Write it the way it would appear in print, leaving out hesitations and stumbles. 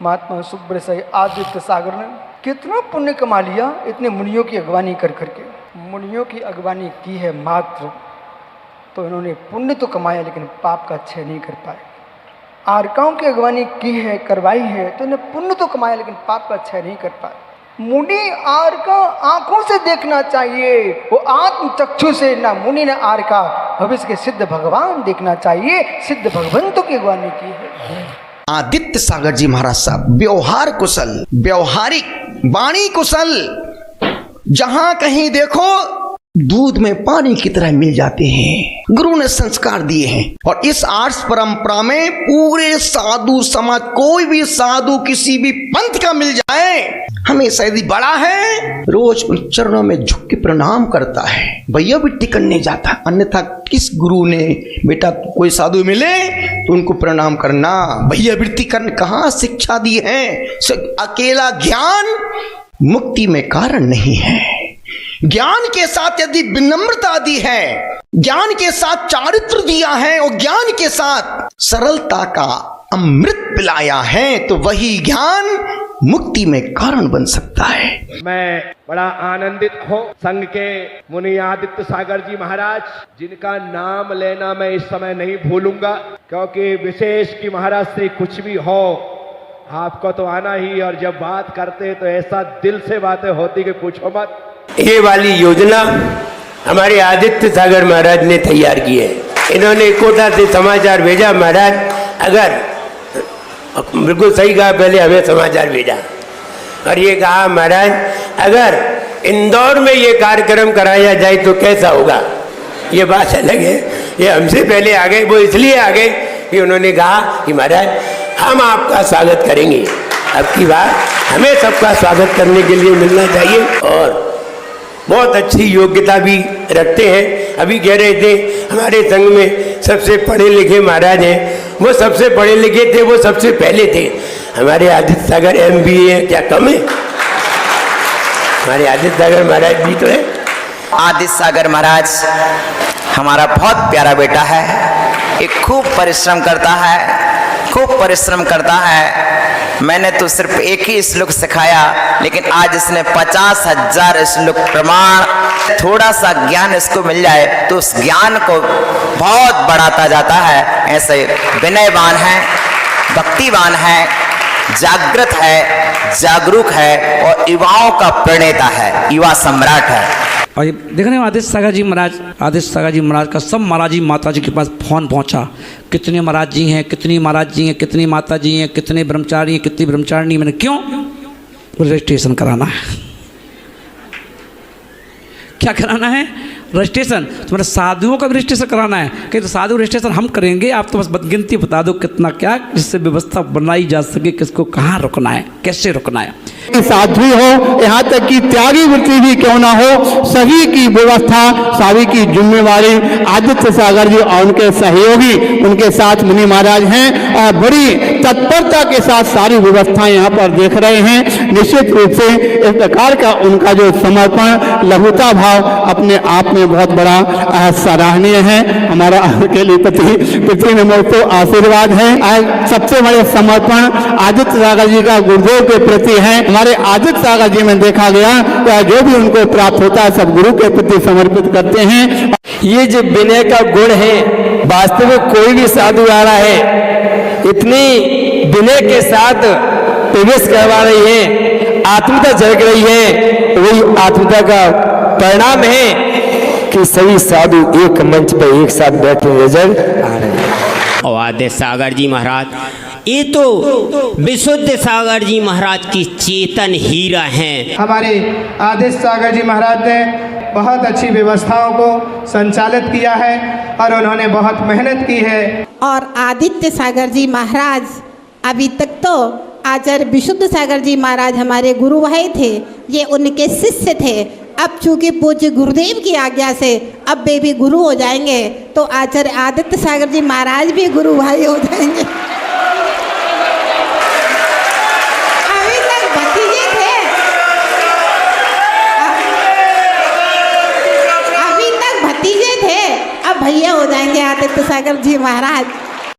महात्मा सुब्रत साई आदित्य सागर ने कितना पुण्य कमा लिया इतने मुनियों की अगवानी कर करके। मुनियों की अगवानी की है मात्र, तो इन्होंने पुण्य तो कमाया लेकिन पाप का क्षय नहीं कर पाए। आर्काओं की अगवानी की है, करवाई है, तो इन्हें पुण्य तो कमाया लेकिन पाप का क्षय नहीं कर पाए। मुनि आर्का आंखों से देखना चाहिए, वो आत्म चक्षु से, ना मुनि ना आर्का भविष्य के सिद्ध भगवान देखना चाहिए। सिद्ध भगवंतों की अगवानी की है। आदित्य सागर जी महाराज साहब व्यवहार कुशल, व्यवहारिक, वाणी कुशल, जहां कहीं देखो दूध में पानी की तरह मिल जाते हैं। गुरु ने संस्कार दिए हैं और इस आर्ष परंपरा में पूरे साधु समाज, कोई भी साधु किसी भी पंथ का मिल जाए, हमेशा यदि बड़ा है रोज उन चरणों में झुक के प्रणाम करता है, भैया भी टिकन नहीं जाता। अन्यथा किस गुरु ने बेटा कोई साधु मिले तो उनको प्रणाम करना, भैया वृत्ति करने कहाँ शिक्षा दी है। अकेला ज्ञान मुक्ति में कारण नहीं है। ज्ञान के साथ यदि विनम्रता दी है, ज्ञान के साथ चारित्र दिया है और ज्ञान के साथ सरलता का अमृत पिलाया है, तो वही ज्ञान मुक्ति में कारण बन सकता है। मैं बड़ा आनंदित हूँ संघ के मुनि आदित्य सागर जी महाराज, जिनका नाम लेना मैं इस समय नहीं भूलूंगा, क्योंकि विशेष की महाराज से कुछ भी हो आपको तो आना ही, और जब बात करते तो ऐसा दिल से बातें होती कि पूछो मत। ये वाली योजना हमारे आदित्य सागर महाराज ने तैयार की है। इन्होंने कोटा से समाचार भेजा, महाराज अगर, बिल्कुल सही कहा, पहले हमें समाचार भेजा और ये कहा महाराज अगर इंदौर में ये कार्यक्रम कराया जाए तो कैसा होगा। ये बात अलग है, ये हमसे पहले आ गए। वो इसलिए आ गए कि उन्होंने कहा कि महाराज हम आपका स्वागत करेंगे, अब की बार हमें सबका स्वागत करने के लिए मिलना चाहिए। और बहुत अच्छी योग्यता भी रखते हैं। अभी कह रहे थे हमारे संघ में सबसे पढ़े लिखे महाराज हैं, वो सबसे पढ़े लिखे थे, वो सबसे पहले थे। हमारे आदित्य सागर MBA क्या कम है? हमारे आदित्य सागर महाराज भी तो है। आदित्य सागर महाराज हमारा बहुत प्यारा बेटा है, ये खूब परिश्रम करता है, खूब परिश्रम करता है। मैंने तो सिर्फ एक ही श्लोक सिखाया, लेकिन आज इसने 50,000 श्लोक प्रमाण, थोड़ा सा ज्ञान इसको मिल जाए तो उस ज्ञान को बहुत बढ़ाता जाता है। ऐसे विनयवान है, भक्तिवान है, जागृत है, जागरूक है और युवाओं का प्रणेता है, युवा सम्राट है। और ये देख रहे हो आदित्य सागर जी महाराज का सब महाराज जी माता जी के पास फोन पहुंचा। कितने महाराज जी हैं, कितनी महाराज जी हैं, कितनी माता जी हैं, कितने ब्रह्मचारी हैं, कितनी ब्रह्मचारिणी। मैंने क्यों? रजिस्ट्रेशन कराना है। क्या कराना है? रजिस्ट्रेशन। तुम्हारे साधुओं का भी रजिस्ट्रेशन कराना है। कहीं तो साधु रजिस्ट्रेशन हम करेंगे, आप तो बस बदगिनती बता दो कितना क्या, जिससे व्यवस्था बनाई जा सके, किसको कहाँ रुकना है, कैसे रुकना है। साधु हो, यहाँ तक कि त्यागी वृत्ति भी क्यों ना हो, सभी की व्यवस्था, सभी की जिम्मेवारी आदित्य सागर जी और उनके सहयोगी, उनके साथ मुनि महाराज हैं और बड़ी तत्परता के साथ सारी व्यवस्थाएं यहाँ पर देख रहे हैं। निश्चित रूप से इस प्रकार का उनका जो समर्पण, लघुता भाव अपने आप में बहुत बड़ा सराहनीय है। हमारा के लिए पृथ्वी नमो तो आशीर्वाद है। सबसे बड़े समर्पण आदित्य सागर जी का गुरुदेव के प्रति है। हमारे आदित्य सागर जी में देखा गया तो जो भी उनको प्राप्त होता है सब गुरु के प्रति समर्पित करते हैं। ये जो विनय का गुण है, वास्तव में कोई भी साधु आ रहा है इतनी विनय के साथ प्रवेश करवा रही है, आत्मता झलक रही है, वही आत्मता का परिणाम है कि सभी साधु एक मंच पर एक साथ बैठे नजर आ रहे हैं। और आदित्य सागर जी महाराज, ये तो विशुद्ध सागर जी महाराज की चेतन हीरा हैं। हमारे आदित्य सागर जी महाराज ने बहुत अच्छी व्यवस्थाओं को संचालित किया है और उन्होंने बहुत मेहनत की है। और आदित्य सागर जी महाराज अभी तक तो आचार्य विशुद्ध सागर जी महाराज हमारे गुरु भाई थे, ये उनके शिष्य थे। अब चूंकि पूज्य गुरुदेव की आज्ञा से अब वे भी गुरु हो जाएंगे, तो आचार्य आदित्य सागर जी महाराज भी गुरु भाई हो जाएंगे। अभी तक भतीजे थे, अभी तक भतीजे थे, अब भैया हो जाएंगे आदित्य सागर जी महाराज।